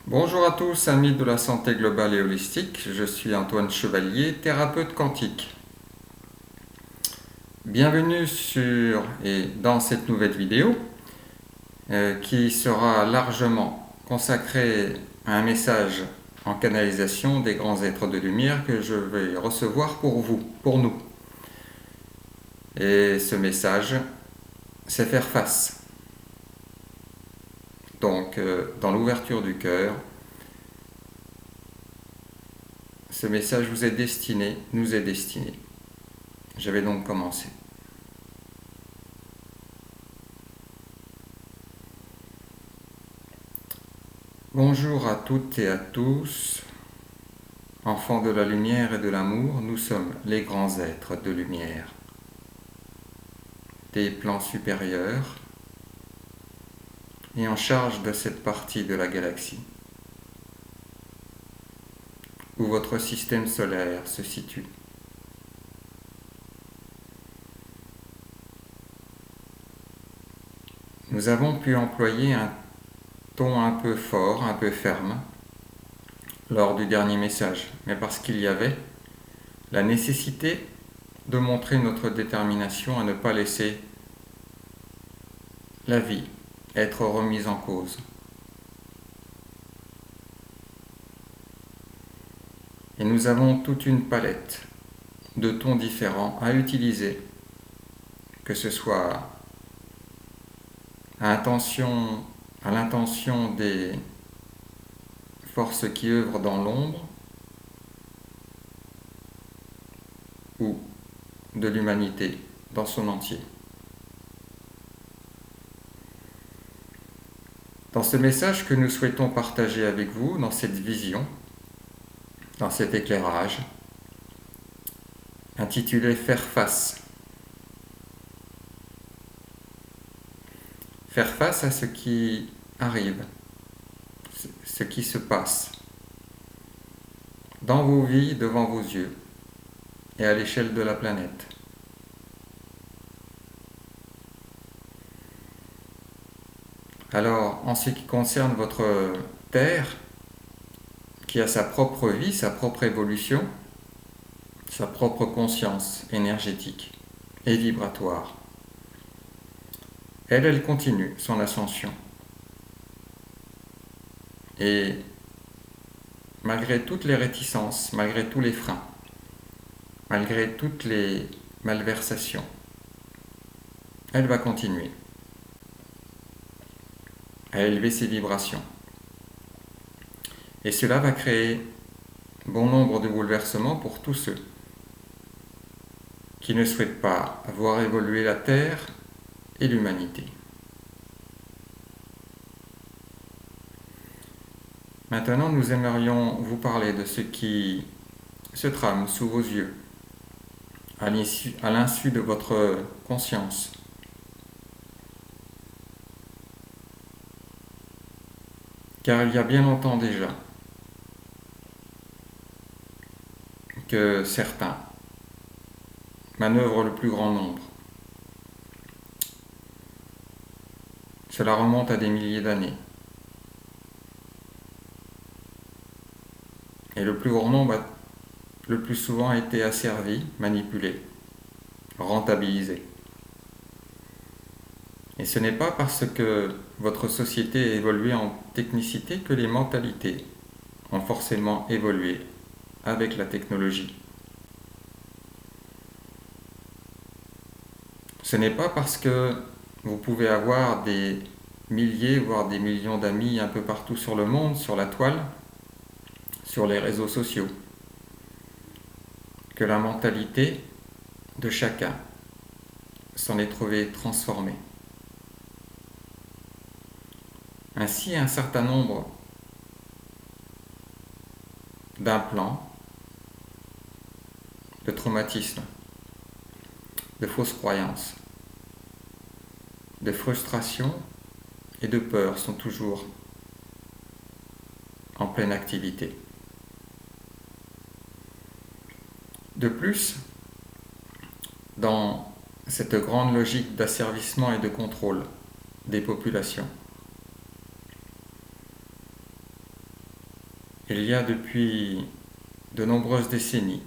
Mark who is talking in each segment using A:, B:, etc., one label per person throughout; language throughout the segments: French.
A: Bonjour à tous, amis de la santé globale et holistique, je suis Antoine Chevalier, thérapeute quantique. Bienvenue sur et dans cette nouvelle vidéo qui sera largement consacrée à un message en canalisation des grands êtres de lumière que je vais recevoir pour vous, pour nous. Et ce message, c'est faire face. Donc, dans l'ouverture du cœur, ce message vous est destiné, nous est destiné. Je vais donc commencer. Bonjour à toutes et à tous, enfants de la lumière et de l'amour, nous sommes les grands êtres de lumière, des plans supérieurs et en charge de cette partie de la galaxie où votre système solaire se situe. Nous avons pu employer un ton un peu fort, un peu ferme, lors du dernier message, mais parce qu'il y avait la nécessité de montrer notre détermination à ne pas laisser la vie être remise en cause. Et nous avons toute une palette de tons différents à utiliser, que ce soit à l'intention des forces qui œuvrent dans l'ombre ou de l'humanité dans son entier. Dans ce message que nous souhaitons partager avec vous, dans cette vision, dans cet éclairage, intitulé Faire face. Faire face à ce qui arrive, ce qui se passe, dans vos vies, devant vos yeux, et à l'échelle de la planète. Alors, en ce qui concerne votre Terre, qui a sa propre vie, sa propre évolution, sa propre conscience énergétique et vibratoire, elle continue son ascension. Et malgré toutes les réticences, malgré tous les freins, malgré toutes les malversations, elle va continuer à élever ses vibrations. Et cela va créer bon nombre de bouleversements pour tous ceux qui ne souhaitent pas voir évoluer la Terre et l'humanité. Maintenant, nous aimerions vous parler de ce qui se trame sous vos yeux, à l'insu de votre conscience. Car il y a bien longtemps déjà que certains manœuvrent le plus grand nombre. Cela remonte à des milliers d'années. Et le plus grand nombre a le plus souvent été asservi, manipulé, rentabilisé. Et ce n'est pas parce que votre société a évolué en technicité que les mentalités ont forcément évolué avec la technologie. Ce n'est pas parce que vous pouvez avoir des milliers, voire des millions d'amis un peu partout sur le monde, sur la toile, sur les réseaux sociaux, que la mentalité de chacun s'en est trouvée transformée. Ainsi, un certain nombre d'implants, de traumatismes, de fausses croyances, de frustration et de peur sont toujours en pleine activité. De plus, dans cette grande logique d'asservissement et de contrôle des populations, Il y a depuis de nombreuses décennies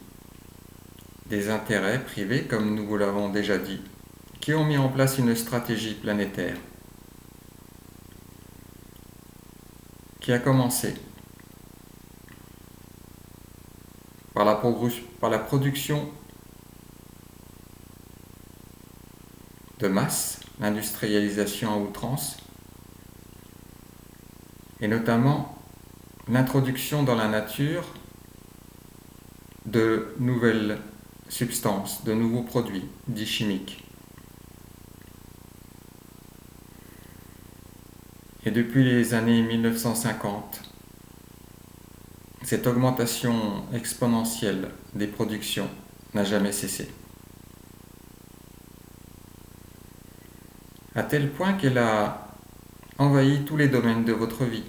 A: des intérêts privés, comme nous vous l'avons déjà dit, qui ont mis en place une stratégie planétaire qui a commencé par la production de masse, l'industrialisation à outrance, et notamment l'introduction dans la nature de nouvelles substances, de nouveaux produits dits chimiques. Et depuis les années 1950, cette augmentation exponentielle des productions n'a jamais cessé. À tel point qu'elle a envahi tous les domaines de votre vie.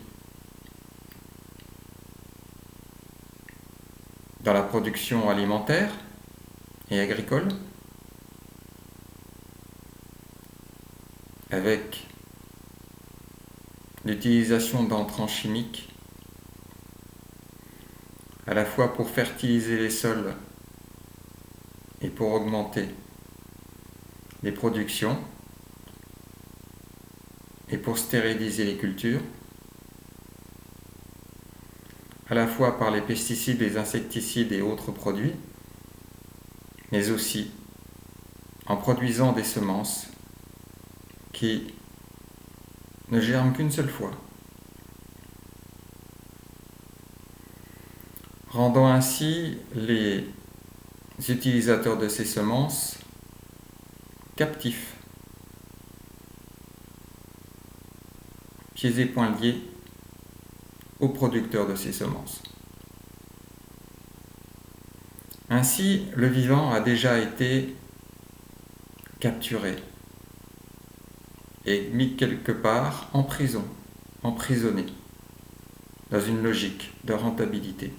A: Dans la production alimentaire et agricole, avec l'utilisation d'entrants chimiques, à la fois pour fertiliser les sols et pour augmenter les productions, et pour stériliser les cultures, à la fois par les pesticides, les insecticides et autres produits, mais aussi en produisant des semences qui ne germent qu'une seule fois, rendant ainsi les utilisateurs de ces semences captifs, pieds et poings liés aux producteurs de ces semences. Ainsi, le vivant a déjà été capturé et mis quelque part en prison, emprisonné, dans une logique de rentabilité.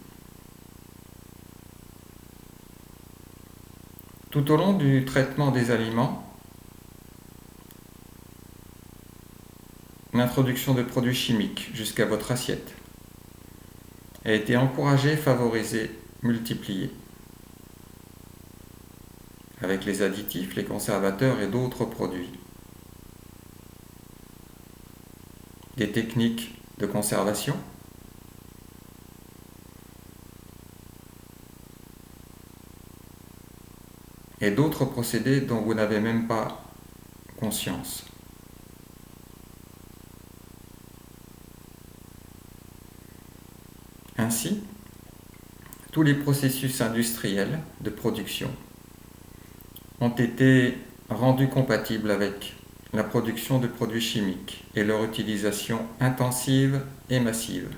A: Tout au long du traitement des aliments, l'introduction de produits chimiques jusqu'à votre assiette a été encouragée, favorisée, multipliée, avec les additifs, les conservateurs et d'autres produits. Des techniques de conservation, et d'autres procédés dont vous n'avez même pas conscience. Ainsi, tous les processus industriels de production ont été rendus compatibles avec la production de produits chimiques et leur utilisation intensive et massive.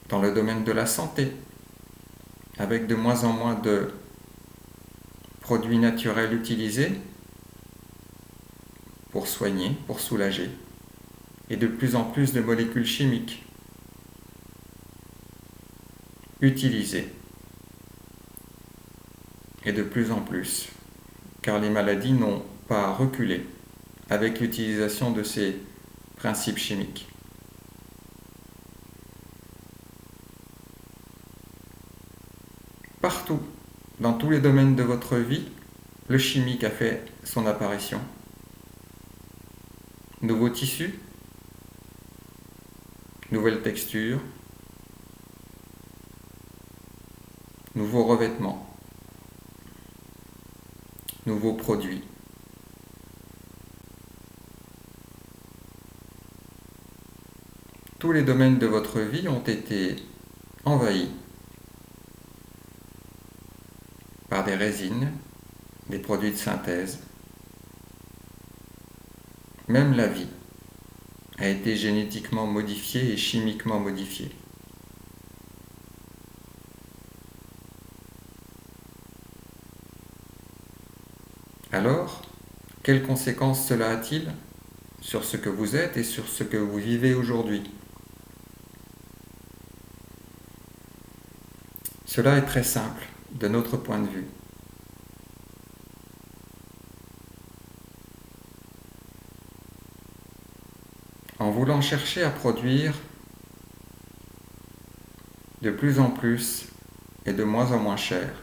A: Dans le domaine de la santé, avec de moins en moins de produits naturels utilisés pour soigner, pour soulager, et de plus en plus de molécules chimiques utilisées, et de plus en plus, car les maladies n'ont pas reculé avec l'utilisation de ces principes chimiques. Partout, dans tous les domaines de votre vie, le chimique a fait son apparition. Nouveaux tissus, nouvelles textures, nouveaux revêtements, nouveaux produits. Tous les domaines de votre vie ont été envahis par des résines, des produits de synthèse. Même la vie a été génétiquement modifiée et chimiquement modifiée. Alors, quelles conséquences cela a-t-il sur ce que vous êtes et sur ce que vous vivez aujourd'hui? Cela est très simple de notre point de vue. en voulant chercher à produire de plus en plus et de moins en moins cher.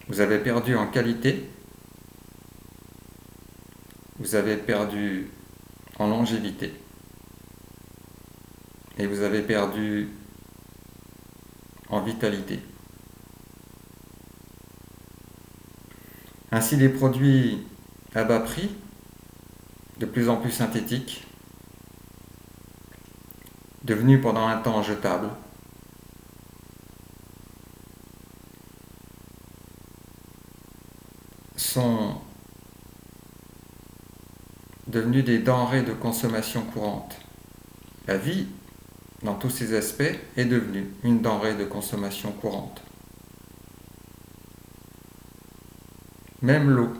A: Vous avez perdu en qualité, vous avez perdu en longévité et vous avez perdu en vitalité. Ainsi, les produits à bas prix, de plus en plus synthétiques, devenus pendant un temps jetables, sont devenus des denrées de consommation courante. La vie, dans tous ses aspects, est devenue une denrée de consommation courante. Même l'eau,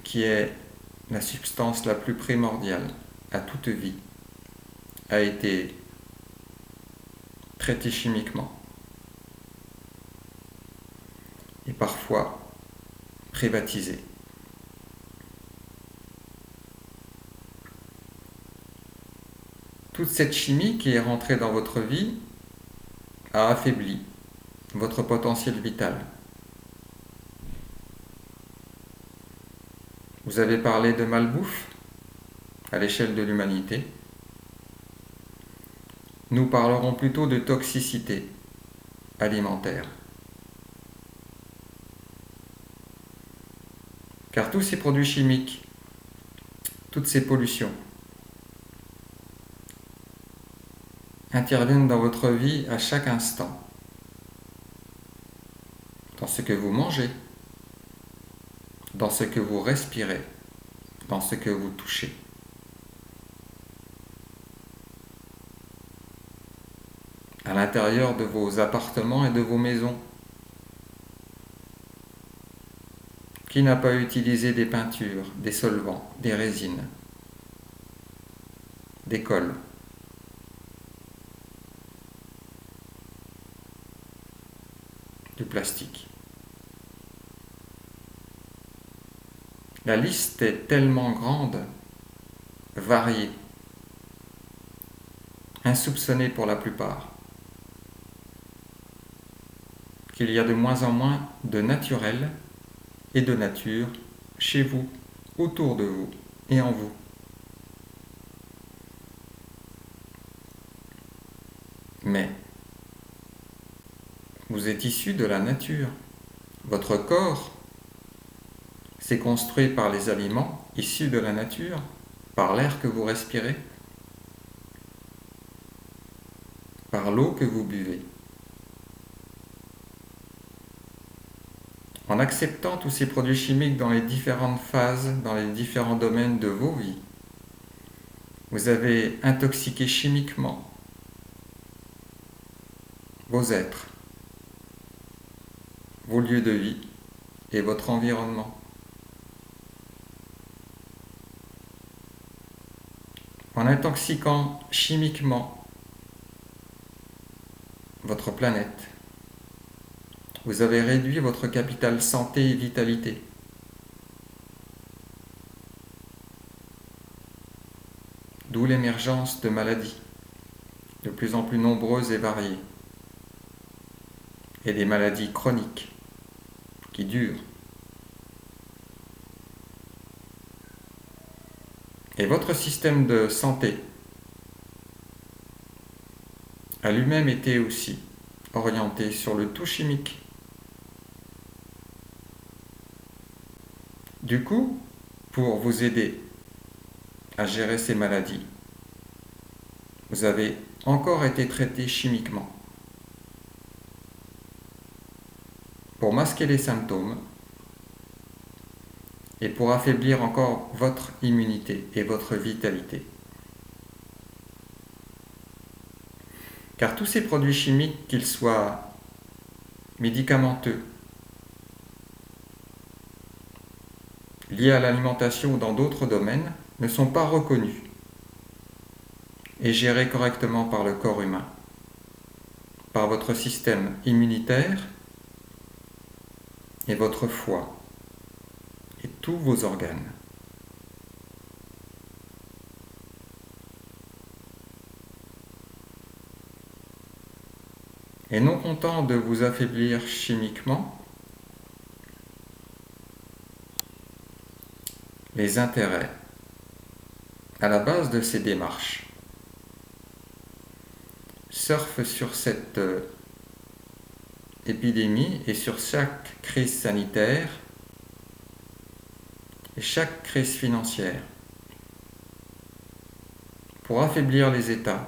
A: qui est la substance la plus primordiale à toute vie, a été traitée chimiquement et parfois privatisée. Toute cette chimie qui est rentrée dans votre vie a affaibli votre potentiel vital. Vous avez parlé de malbouffe à l'échelle de l'humanité. Nous parlerons plutôt de toxicité alimentaire. Car tous ces produits chimiques, toutes ces pollutions, interviennent dans votre vie à chaque instant, dans ce que vous mangez, dans ce que vous respirez, dans ce que vous touchez. À l'intérieur de vos appartements et de vos maisons. Qui n'a pas utilisé des peintures, des solvants, des résines, des colles? Du plastique. La liste est tellement grande, variée, insoupçonnée pour la plupart, qu'il y a de moins en moins de naturel et de nature chez vous, autour de vous et en vous. Mais vous êtes issu de la nature. Votre corps s'est construit par les aliments issus de la nature, par l'air que vous respirez, par l'eau que vous buvez. En acceptant tous ces produits chimiques dans les différentes phases, dans les différents domaines de vos vies, vous avez intoxiqué chimiquement vos êtres, vos lieux de vie et votre environnement. En intoxiquant chimiquement votre planète, vous avez réduit votre capital santé et vitalité. D'où l'émergence de maladies de plus en plus nombreuses et variées, et des maladies chroniques qui durent. Et votre système de santé a lui-même été aussi orienté sur le tout chimique. Du coup, pour vous aider à gérer ces maladies, vous avez encore été traité chimiquement. Pour masquer les symptômes et pour affaiblir encore votre immunité et votre vitalité. Car tous ces produits chimiques, qu'ils soient médicamenteux, liés à l'alimentation ou dans d'autres domaines, ne sont pas reconnus et gérés correctement par le corps humain, par votre système immunitaire et votre foie et tous vos organes. Et non content de vous affaiblir chimiquement, les intérêts à la base de ces démarches surfent sur cette épidémie et sur chaque crise sanitaire et chaque crise financière pour affaiblir les États,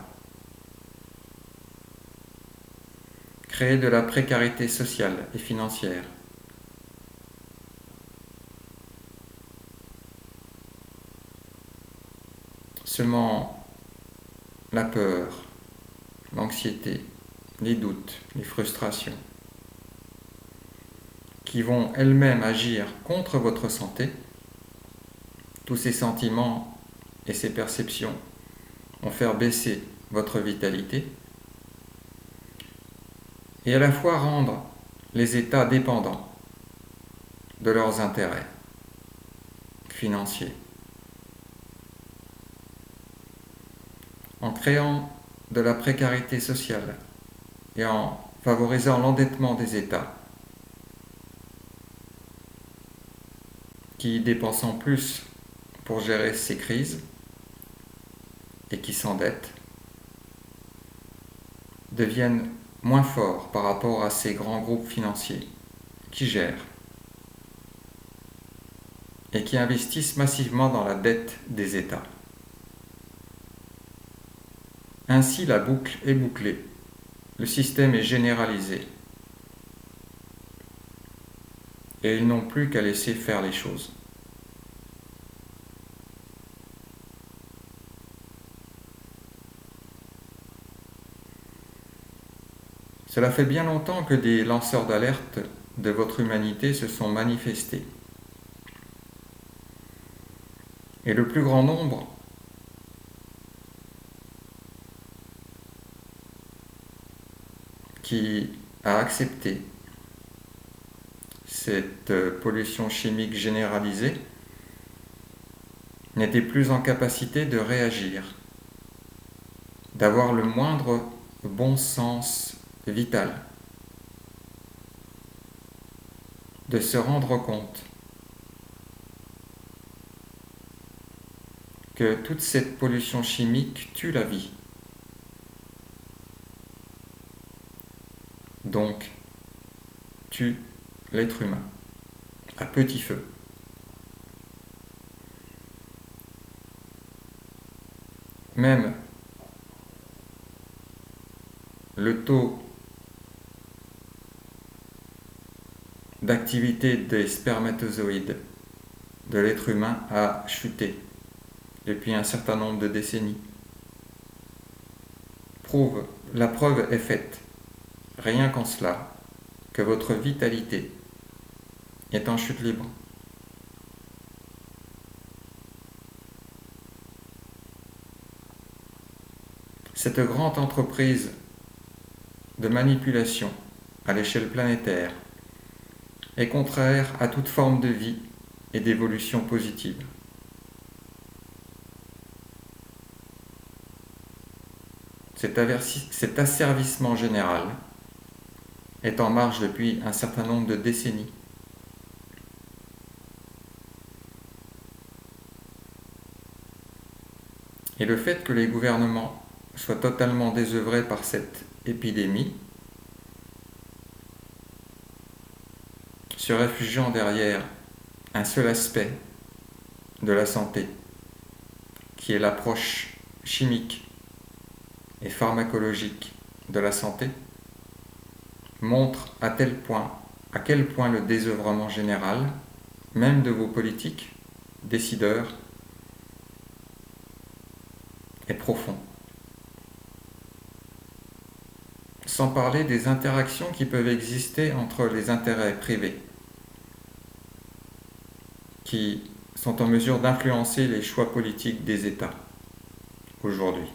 A: créer de la précarité sociale et financière, seulement la peur, l'anxiété, les doutes, les frustrations, qui vont elles-mêmes agir contre votre santé. Tous ces sentiments et ces perceptions vont faire baisser votre vitalité et à la fois rendre les États dépendants de leurs intérêts financiers. En créant de la précarité sociale et en favorisant l'endettement des États, qui dépensant plus pour gérer ces crises et qui s'endettent, deviennent moins forts par rapport à ces grands groupes financiers qui gèrent et qui investissent massivement dans la dette des États. Ainsi, la boucle est bouclée, le système est généralisé et ils n'ont plus qu'à laisser faire les choses. Cela fait bien longtemps que des lanceurs d'alerte de votre humanité se sont manifestés. Et le plus grand nombre qui a accepté cette pollution chimique généralisée n'était plus en capacité de réagir, d'avoir le moindre bon sens vital, de se rendre compte que toute cette pollution chimique tue la vie. Donc, tue l'être humain à petit feu. Même le taux d'activité des spermatozoïdes de l'être humain a chuté depuis un certain nombre de décennies. La preuve est faite, rien qu'en cela, que votre vitalité est en chute libre. Cette grande entreprise de manipulation à l'échelle planétaire est contraire à toute forme de vie et d'évolution positive. Cet asservissement général est en marche depuis un certain nombre de décennies. Et le fait que les gouvernements soient totalement désœuvrés par cette épidémie, se réfugiant derrière un seul aspect de la santé, qui est l'approche chimique et pharmacologique de la santé, montre à quel point le désœuvrement général, même de vos politiques, décideurs, est profond. Sans parler des interactions qui peuvent exister entre les intérêts privés, qui sont en mesure d'influencer les choix politiques des États aujourd'hui.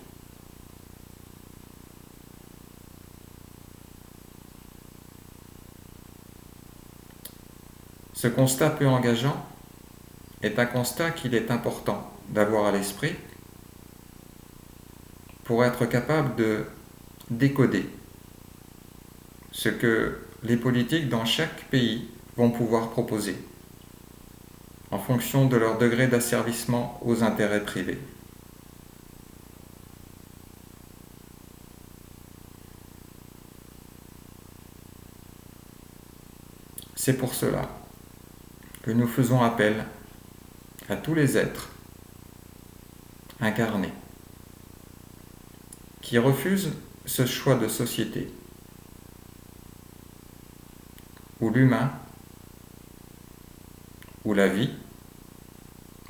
A: Ce constat peu engageant est un constat qu'il est important d'avoir à l'esprit pour être capable de décoder ce que les politiques dans chaque pays vont pouvoir proposer, en fonction de leur degré d'asservissement aux intérêts privés. C'est pour cela que nous faisons appel à tous les êtres incarnés qui refusent ce choix de société où l'humain, où la vie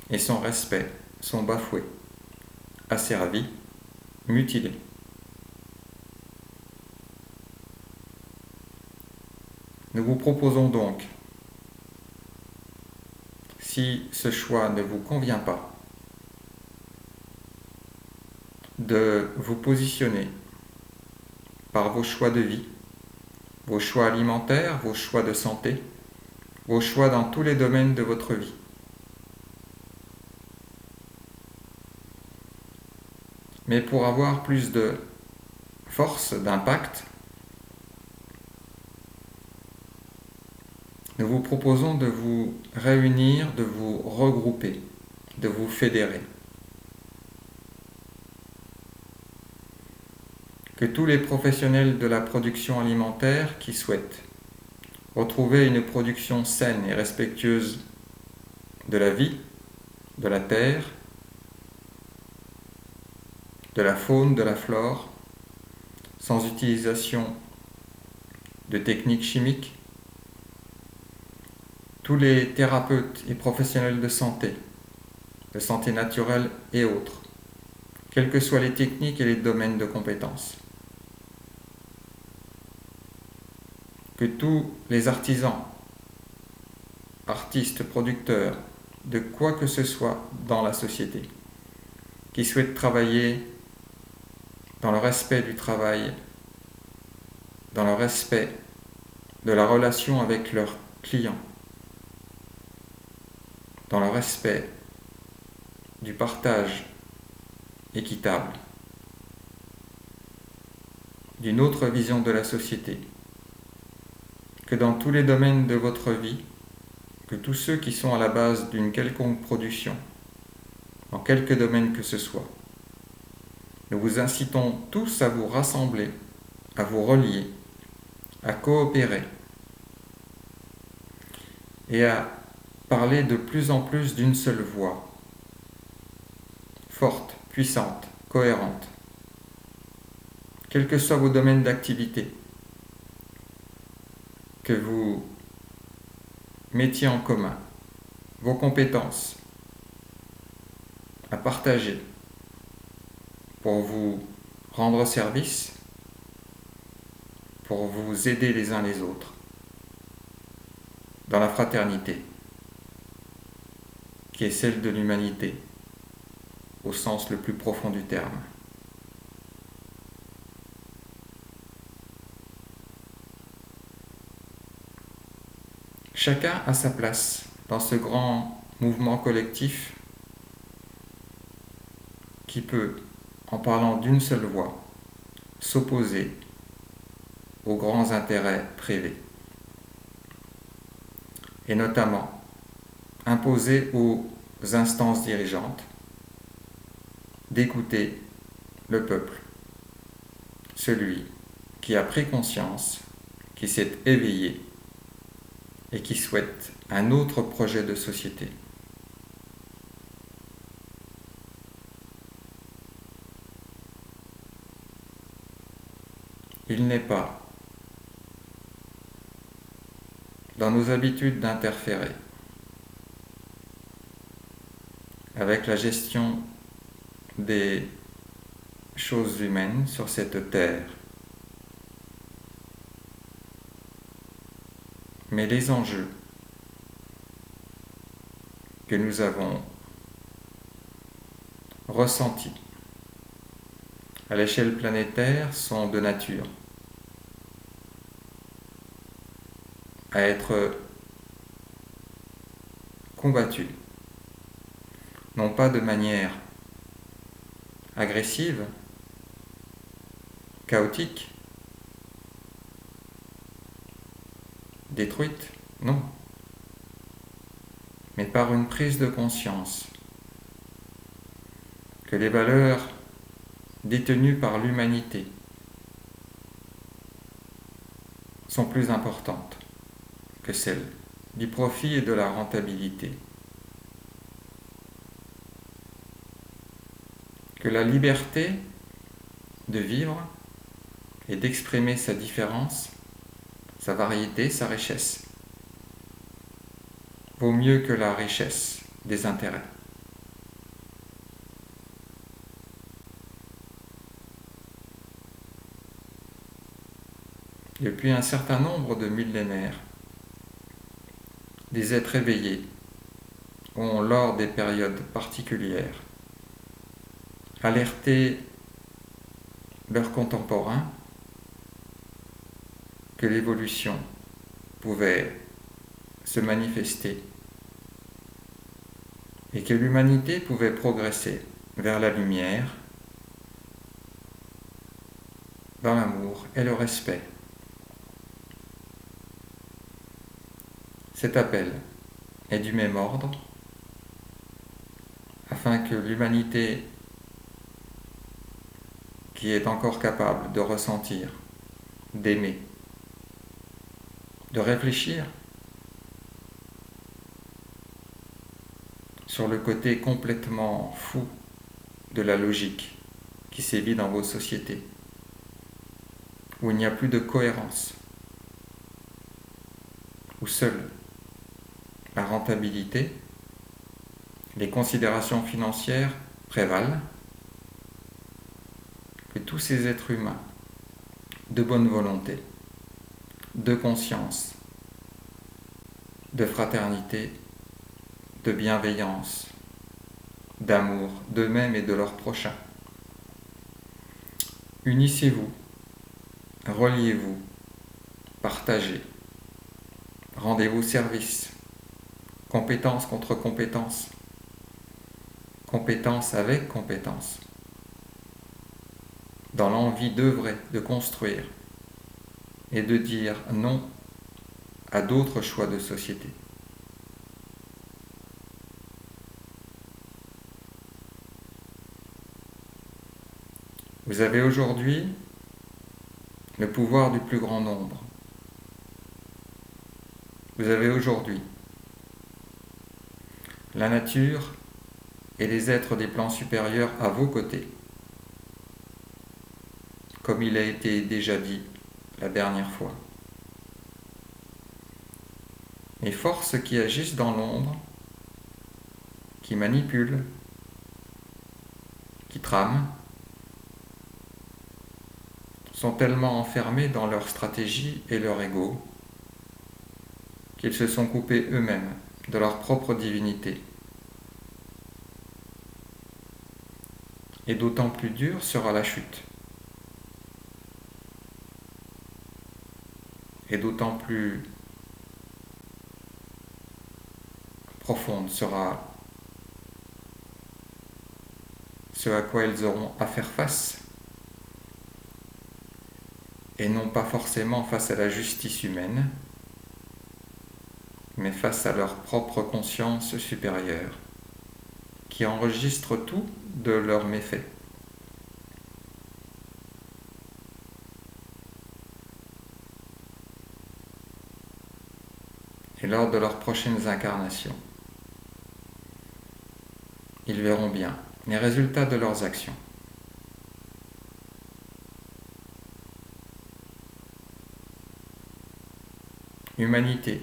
A: et son respect sont bafoués, asservis, mutilés. Nous vous proposons donc, si ce choix ne vous convient pas, de vous positionner par vos choix de vie, vos choix alimentaires, vos choix de santé, vos choix dans tous les domaines de votre vie. Mais pour avoir plus de force, d'impact, nous vous proposons de vous réunir, de vous regrouper, de vous fédérer. Que tous les professionnels de la production alimentaire qui souhaitent retrouver une production saine et respectueuse de la vie, de la terre, de la faune, de la flore, sans utilisation de techniques chimiques, tous les thérapeutes et professionnels de santé naturelle et autres, quelles que soient les techniques et les domaines de compétences. Que tous les artisans, artistes, producteurs, de quoi que ce soit dans la société, qui souhaitent travailler dans le respect du travail, dans le respect de la relation avec leurs clients, dans le respect du partage équitable, d'une autre vision de la société, que dans tous les domaines de votre vie, que tous ceux qui sont à la base d'une quelconque production, dans quelque domaine que ce soit, nous vous incitons tous à vous rassembler, à vous relier, à coopérer et à parler de plus en plus d'une seule voix, forte, puissante, cohérente, quels que soient vos domaines d'activité, que vous mettiez en commun vos compétences à partager pour vous rendre service, pour vous aider les uns les autres dans la fraternité qui est celle de l'humanité au sens le plus profond du terme. Chacun a sa place dans ce grand mouvement collectif qui peut, en parlant d'une seule voix, s'opposer aux grands intérêts privés et notamment imposer aux instances dirigeantes d'écouter le peuple, celui qui a pris conscience, qui s'est éveillé et qui souhaite un autre projet de société. Il n'est pas dans nos habitudes d'interférer avec la gestion des choses humaines sur cette terre. Mais les enjeux que nous avons ressentis à l'échelle planétaire sont de nature à être combattus, non pas de manière agressive, chaotique, détruite, non, mais par une prise de conscience que les valeurs détenues par l'humanité sont plus importantes que celles du profit et de la rentabilité. Que la liberté de vivre et d'exprimer sa différence, sa variété, sa richesse, vaut mieux que la richesse des intérêts. Depuis un certain nombre de millénaires, des êtres éveillés ont, lors des périodes particulières, alerté leurs contemporains que l'évolution pouvait se manifester et que l'humanité pouvait progresser vers la lumière, dans l'amour et le respect. Cet appel est du même ordre, afin que l'humanité qui est encore capable de ressentir, d'aimer, de réfléchir sur le côté complètement fou de la logique qui sévit dans vos sociétés, où il n'y a plus de cohérence, où seule la rentabilité, les considérations financières prévalent, que tous ces êtres humains de bonne volonté, de conscience, de fraternité, de bienveillance, d'amour d'eux-mêmes et de leurs prochains. Unissez-vous, reliez-vous, partagez, rendez-vous service, compétence contre compétence, compétence avec compétence, dans l'envie d'œuvrer, de construire et de dire non à d'autres choix de société. Vous avez aujourd'hui le pouvoir du plus grand nombre. Vous avez aujourd'hui la nature et les êtres des plans supérieurs à vos côtés. Comme il a été déjà dit la dernière fois. Les forces qui agissent dans l'ombre, qui manipulent, qui trament, sont tellement enfermés dans leur stratégie et leur ego qu'ils se sont coupés eux-mêmes de leur propre divinité. Et d'autant plus dure sera la chute. Et d'autant plus profonde sera ce à quoi ils auront à faire face, et non pas forcément face à la justice humaine, mais face à leur propre conscience supérieure, qui enregistre tout de leurs méfaits. Et lors de leurs prochaines incarnations, ils verront bien les résultats de leurs actions. Humanité,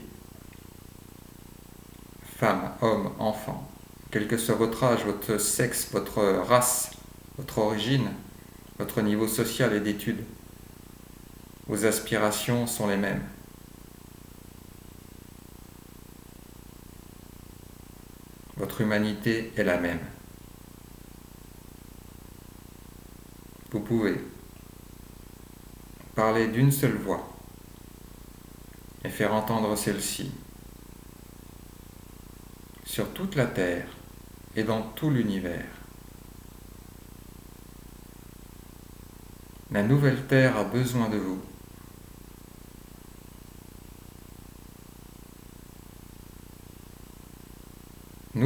A: femmes, hommes, enfants, quel que soit votre âge, votre sexe, votre race, votre origine, votre niveau social et d'études, vos aspirations sont les mêmes. Votre humanité est la même. Vous pouvez parler d'une seule voix et faire entendre celle-ci sur toute la Terre et dans tout l'univers. La nouvelle Terre a besoin de vous.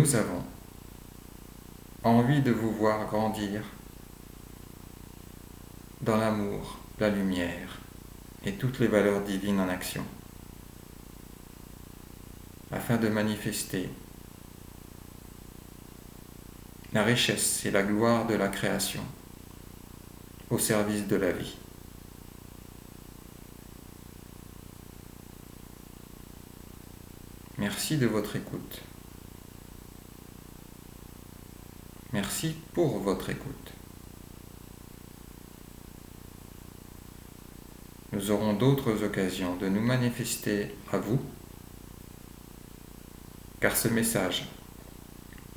A: nous avons envie de vous voir grandir dans l'amour, la lumière et toutes les valeurs divines en action, afin de manifester la richesse et la gloire de la création au service de la vie. Merci de votre écoute. Merci pour votre écoute. Nous aurons d'autres occasions de nous manifester à vous, car ce message,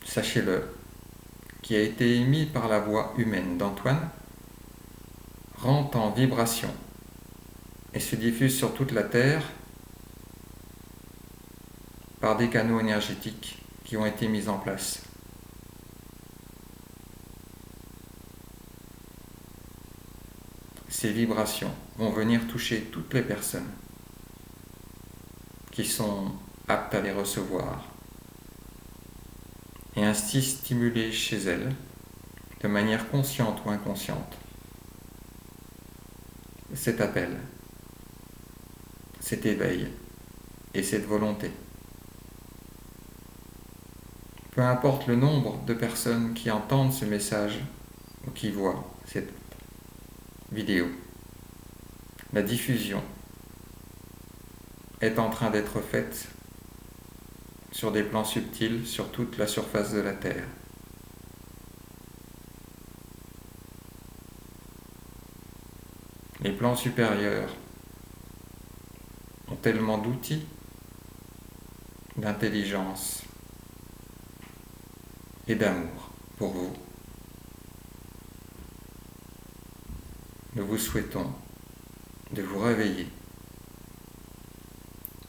A: sachez-le, qui a été émis par la voix humaine d'Antoine, rentre en vibration et se diffuse sur toute la Terre par des canaux énergétiques qui ont été mis en place. Ces vibrations vont venir toucher toutes les personnes qui sont aptes à les recevoir et ainsi stimuler chez elles, de manière consciente ou inconsciente, cet appel, cet éveil et cette volonté. Peu importe le nombre de personnes qui entendent ce message ou qui voient cette vidéo, la diffusion est en train d'être faite sur des plans subtils sur toute la surface de la Terre. Les plans supérieurs ont tellement d'outils, d'intelligence et d'amour pour vous. Nous vous souhaitons de vous réveiller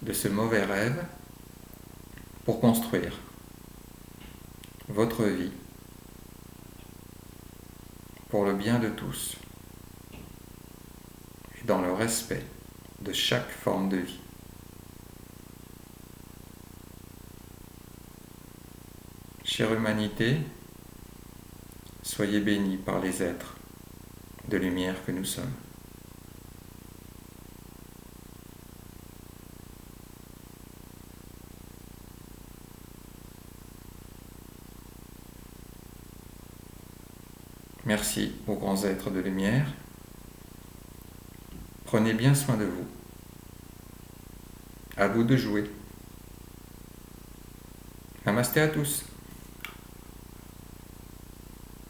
A: de ce mauvais rêve pour construire votre vie pour le bien de tous et dans le respect de chaque forme de vie. Chère humanité, soyez bénis par les êtres de lumière que nous sommes. Merci aux grands êtres de lumière. Prenez bien soin de vous. À vous de jouer. Namasté à tous.